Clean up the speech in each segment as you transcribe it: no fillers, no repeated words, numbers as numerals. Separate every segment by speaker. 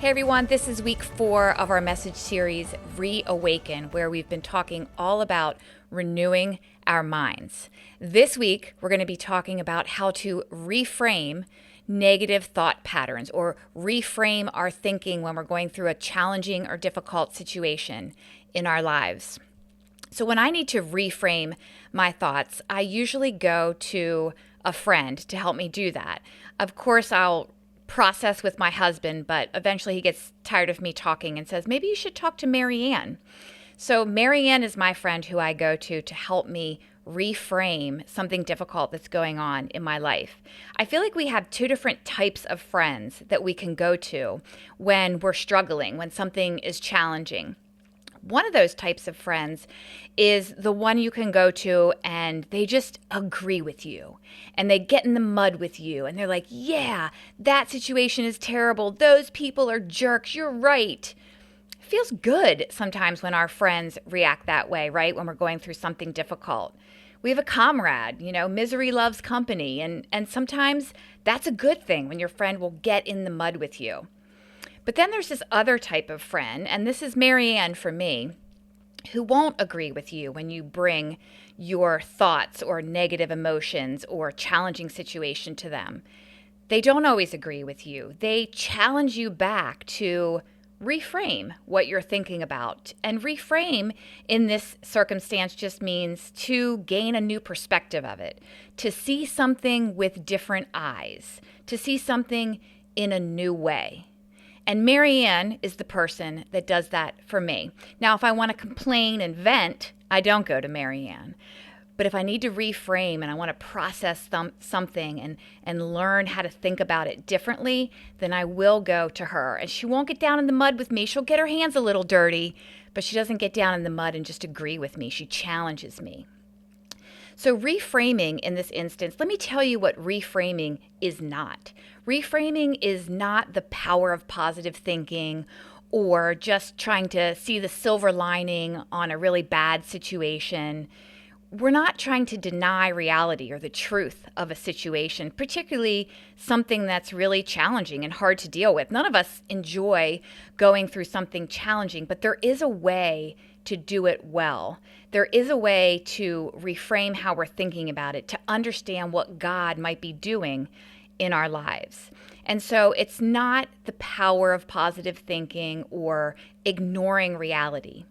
Speaker 1: Hey everyone, this is week 4 of our message series, Reawaken, where we've been talking all about renewing our minds. This week, we're going to be talking about how to reframe negative thought patterns or reframe our thinking when we're going through a challenging or difficult situation in our lives. So when I need to reframe my thoughts, I usually go to a friend to help me do that. Of course, I'll process with my husband, but eventually he gets tired of me talking and says, maybe you should talk to Marianne. So Marianne is my friend who I go to help me reframe something difficult that's going on in my life. I feel like we have two different types of friends that we can go to when we're struggling, when something is challenging. One of those types of friends is the one you can go to and they just agree with you and they get in the mud with you and they're like, yeah, that situation is terrible. Those people are jerks. You're right. It feels good sometimes when our friends react that way, right? When we're going through something difficult. We have a comrade, misery loves company. And sometimes that's a good thing when your friend will get in the mud with you. But then there's this other type of friend, and this is Marianne for me, who won't agree with you when you bring your thoughts or negative emotions or challenging situation to them. They don't always agree with you. They challenge you back to reframe what you're thinking about. And reframe in this circumstance just means to gain a new perspective of it, to see something with different eyes, to see something in a new way. And Marianne is the person that does that for me. Now, if I want to complain and vent, I don't go to Marianne. But if I need to reframe and I want to process something and learn how to think about it differently, then I will go to her. And she won't get down in the mud with me. She'll get her hands a little dirty, but she doesn't get down in the mud and just agree with me. She challenges me. So reframing in this instance, let me tell you what reframing is not. Reframing is not the power of positive thinking or just trying to see the silver lining on a really bad situation. We're not trying to deny reality or the truth of a situation, particularly something that's really challenging and hard to deal with. None of us enjoy going through something challenging, but there is a way to do it well. There is a way to reframe how we're thinking about it, to understand what God might be doing in our lives. And so it's not the power of positive thinking or ignoring reality.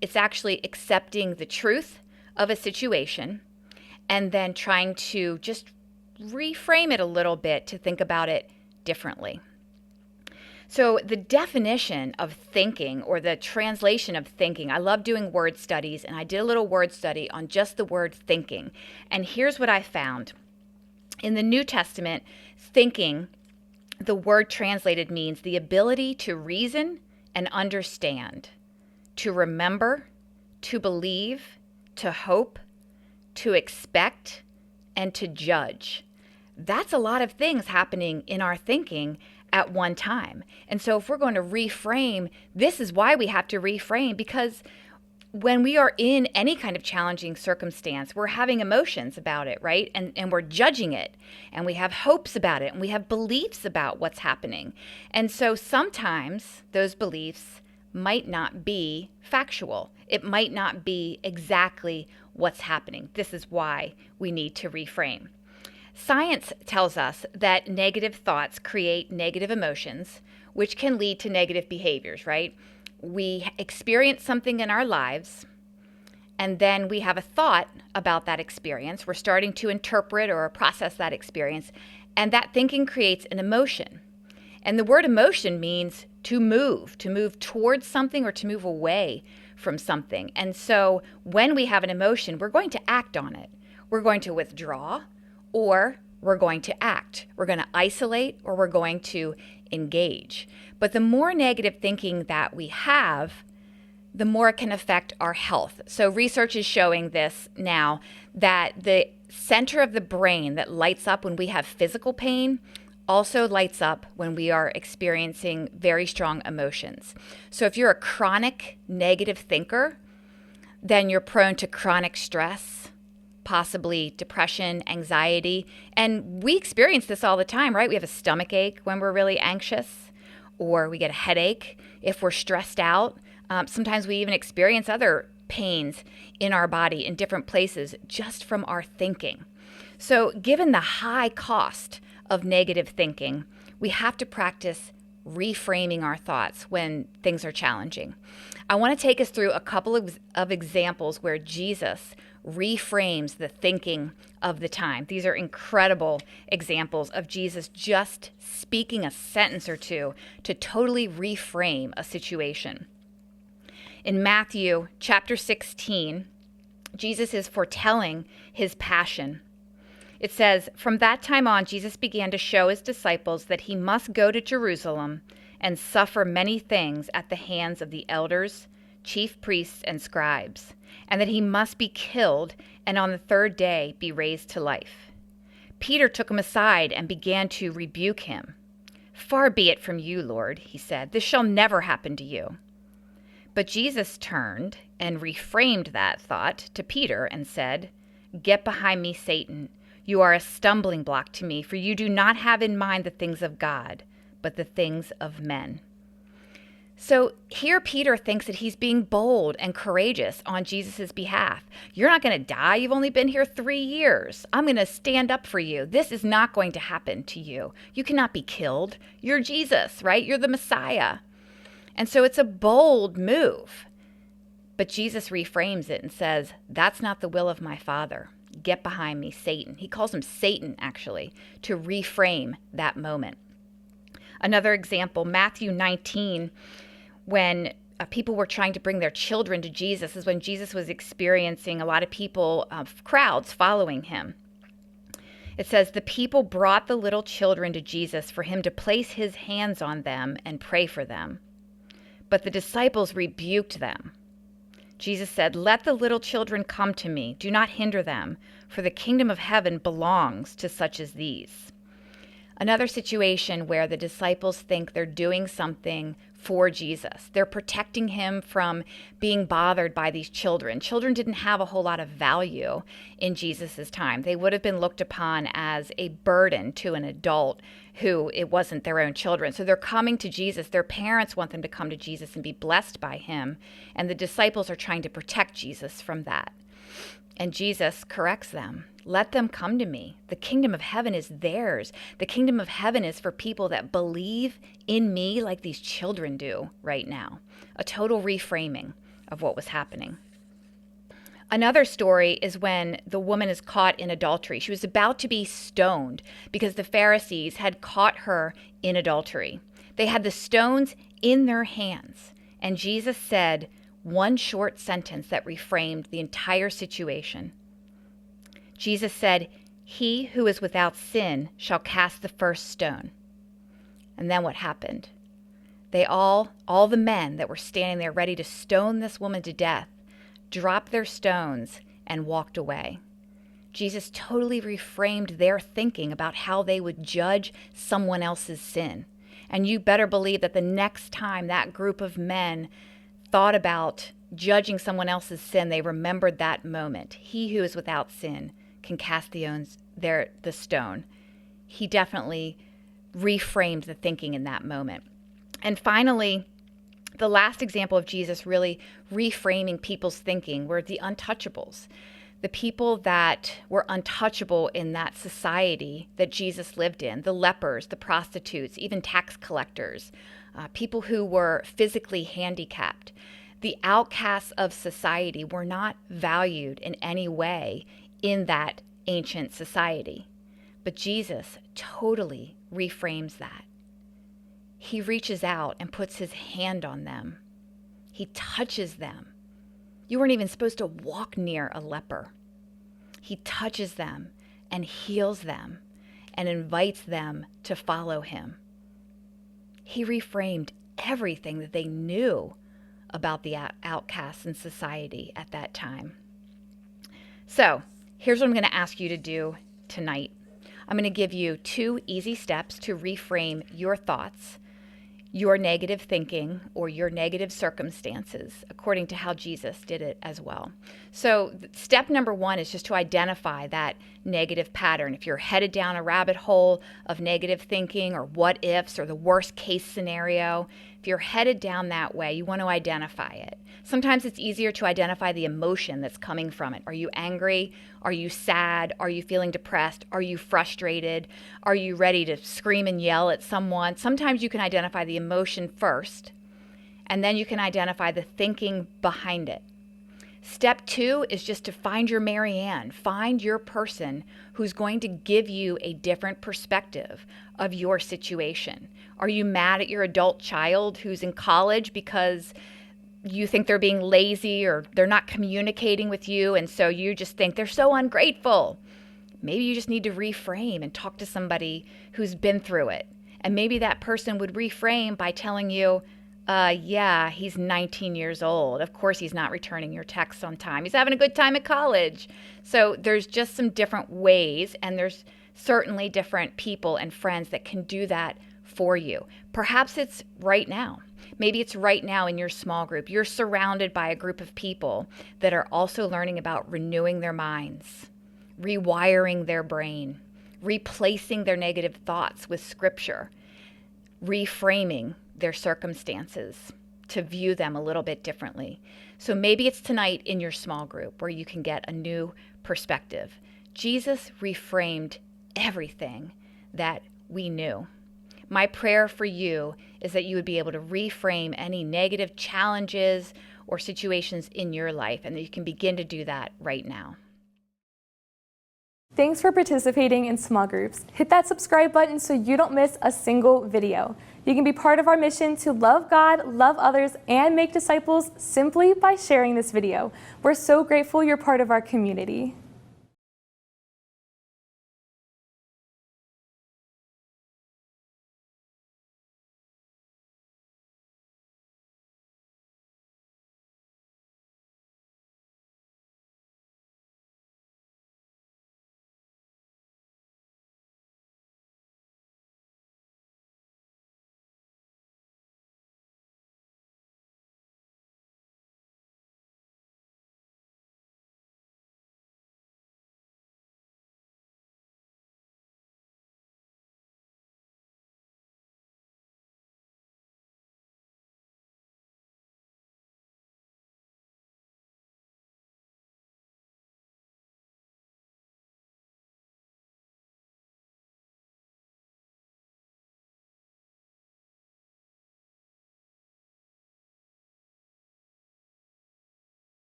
Speaker 1: It's actually accepting the truth of a situation and then trying to just reframe it a little bit to think about it differently. So the definition of thinking or the translation of thinking, I love doing word studies, and I did a little word study on just the word thinking. And here's what I found. In the New Testament, thinking, the word translated means the ability to reason and understand, to remember, to believe, to hope, to expect, and to judge. That's a lot of things happening in our thinking at one time. And so if we're going to reframe, this is why we have to reframe, because when we are in any kind of challenging circumstance, we're having emotions about it, right? And we're judging it, and we have hopes about it, and we have beliefs about what's happening. And so sometimes those beliefs might not be factual. It might not be exactly what's happening. This is why we need to reframe. Science tells us that negative thoughts create negative emotions, which can lead to negative behaviors, right? We experience something in our lives, and then we have a thought about that experience. We're starting to interpret or process that experience, and that thinking creates an emotion. And the word emotion means to move towards something or to move away from something. And so when we have an emotion, we're going to act on it. We're going to withdraw, or we're going to act. We're going to isolate, or we're going to engage. But the more negative thinking that we have, the more it can affect our health. So research is showing this now, that the center of the brain that lights up when we have physical pain also lights up when we are experiencing very strong emotions. So if you're a chronic negative thinker, then you're prone to chronic stress, possibly depression, anxiety. And we experience this all the time, right? We have a stomach ache when we're really anxious, or we get a headache, if we're stressed out. Sometimes we even experience other pains in our body in different places just from our thinking. So given the high cost of negative thinking, we have to practice reframing our thoughts when things are challenging. I want to take us through a couple of examples where Jesus reframes the thinking of the time. These are incredible examples of Jesus just speaking a sentence or two to totally reframe a situation. In Matthew chapter 16, Jesus is foretelling his passion. It says, "From that time on, Jesus began to show his disciples that he must go to Jerusalem and suffer many things at the hands of the elders, chief priests, and scribes, and that he must be killed and on the third day be raised to life." Peter took him aside and began to rebuke him. "Far be it from you, Lord," he said. "This shall never happen to you." But Jesus turned and reframed that thought to Peter and said, "Get behind me, Satan. You are a stumbling block to me, for you do not have in mind the things of God, but the things of men." So here Peter thinks that he's being bold and courageous on Jesus' behalf. "You're not going to die. You've only been here 3 years. I'm going to stand up for you. This is not going to happen to you. You cannot be killed. You're Jesus, right? You're the Messiah." And so it's a bold move. But Jesus reframes it and says, "That's not the will of my Father. Get behind me, Satan." He calls him Satan, actually, to reframe that moment. Another example, Matthew 19, when people were trying to bring their children to Jesus, is when Jesus was experiencing a lot of people, crowds following him. It says, "The people brought the little children to Jesus for him to place his hands on them and pray for them. But the disciples rebuked them." Jesus said, "Let the little children come to me. Do not hinder them, for the kingdom of heaven belongs to such as these." Another situation where the disciples think they're doing something for Jesus. They're protecting him from being bothered by these children. Children didn't have a whole lot of value in Jesus' time. They would have been looked upon as a burden to an adult who it wasn't their own children. So they're coming to Jesus. Their parents want them to come to Jesus and be blessed by him. And the disciples are trying to protect Jesus from that. And Jesus corrects them. "Let them come to me. The kingdom of heaven is theirs. The kingdom of heaven is for people that believe in me like these children do right now." A total reframing of what was happening. Another story is when the woman is caught in adultery. She was about to be stoned because the Pharisees had caught her in adultery. They had the stones in their hands, and Jesus said one short sentence that reframed the entire situation. Jesus said, "He who is without sin shall cast the first stone." And then what happened? All the men that were standing there ready to stone this woman to death, dropped their stones and walked away. Jesus totally reframed their thinking about how they would judge someone else's sin. And you better believe that the next time that group of men thought about judging someone else's sin, they remembered that moment. He who is without sin can cast the stone. He definitely reframed the thinking in that moment. And finally, the last example of Jesus really reframing people's thinking were the untouchables. The people that were untouchable in that society that Jesus lived in, the lepers, the prostitutes, even tax collectors, people who were physically handicapped. The outcasts of society were not valued in any way in that ancient society. But Jesus totally reframes that. He reaches out and puts his hand on them. He touches them. You weren't even supposed to walk near a leper. He touches them and heals them and invites them to follow him. He reframed everything that they knew about the outcasts in society at that time. So, here's what I'm going to ask you to do tonight. I'm going to give you 2 easy steps to reframe your thoughts, your negative thinking, or your negative circumstances, according to how Jesus did it as well. So step number 1 is just to identify that negative pattern. If you're headed down a rabbit hole of negative thinking or what ifs or the worst case scenario, if you're headed down that way, you want to identify it. Sometimes it's easier to identify the emotion that's coming from it. Are you angry? Are you sad? Are you feeling depressed? Are you frustrated? Are you ready to scream and yell at someone? Sometimes you can identify the emotion first, and then you can identify the thinking behind it. Step 2 is just to find your Marianne. Find your person who's going to give you a different perspective of your situation. Are you mad at your adult child who's in college because you think they're being lazy or they're not communicating with you, and so you just think they're so ungrateful? Maybe you just need to reframe and talk to somebody who's been through it. And maybe that person would reframe by telling you, yeah, he's 19 years old. Of course he's not returning your texts on time. He's having a good time at college. So there's just some different ways, and there's certainly different people and friends that can do that for you. Perhaps it's right now. Maybe it's right now in your small group. You're surrounded by a group of people that are also learning about renewing their minds, rewiring their brain, replacing their negative thoughts with scripture, reframing their circumstances to view them a little bit differently. So maybe it's tonight in your small group where you can get a new perspective. Jesus reframed everything that we knew. My prayer for you is that you would be able to reframe any negative challenges or situations in your life, and that you can begin to do that right now.
Speaker 2: Thanks for participating in small groups. Hit that subscribe button so you don't miss a single video. You can be part of our mission to love God, love others, and make disciples simply by sharing this video. We're so grateful you're part of our community.